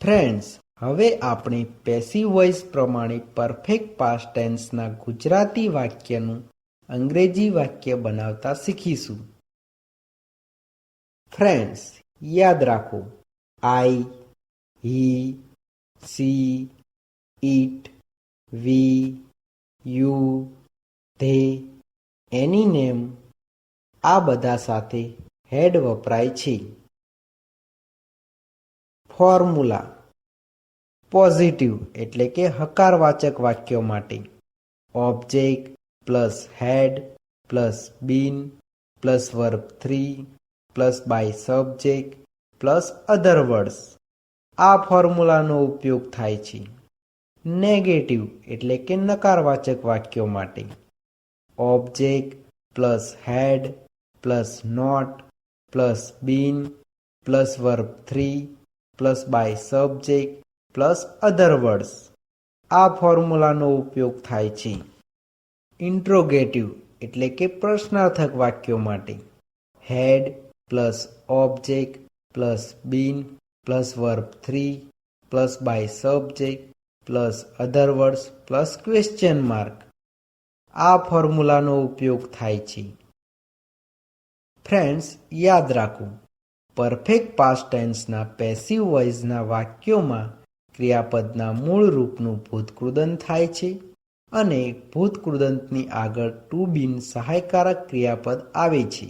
Friends, હવે આપણે passive voice પ્રમાણે પરફેક્ટ પાસ્ટ ટેન્સના ગુજરાતી વાક્યનું અંગ્રેજી વાક્ય બનાવતા શીખીશું. ફ્રેન્ડ્સ, યાદ રાખો, I, he, she, it, we, you, they, any name આ બધા સાથે હેડ વપરાય છે. ફોર્મ્યુલા: પોઝિટિવ એટલે કે હકારવાચક વાક્યો માટે object plus had plus been plus verb 3 plus by subject plus other words આ ફોર્મ્યુલાનો ઉપયોગ થાય છે. નેગેટિવ એટલે કે નકારવાચક વાક્યો માટે object plus had plus not plus been plus verb 3 plus by subject plus other words આ ફોર્મ્યુલાનો ઉપયોગ થાય છે. ઇન્ટ્રોગેટિવ એટલે કે પ્રશ્નાર્થક વાક્યો માટે had plus object plus been plus verb 3 plus by subject plus other words plus question mark આ ફોર્મ્યુલાનો ઉપયોગ થાય છે. ફ્રેન્ડ્સ, યાદ રાખો, પરફેક્ટ પાસ્ટ ટેન્સના પેસિવ વોઇસના વાક્યોમાં ક્રિયાપદના મૂળ રૂપનું ભૂતકૃદંત થાય છે અને ભૂતકૃદંતની આગળ ટુ બીન સહાયકારક ક્રિયાપદ આવે છે.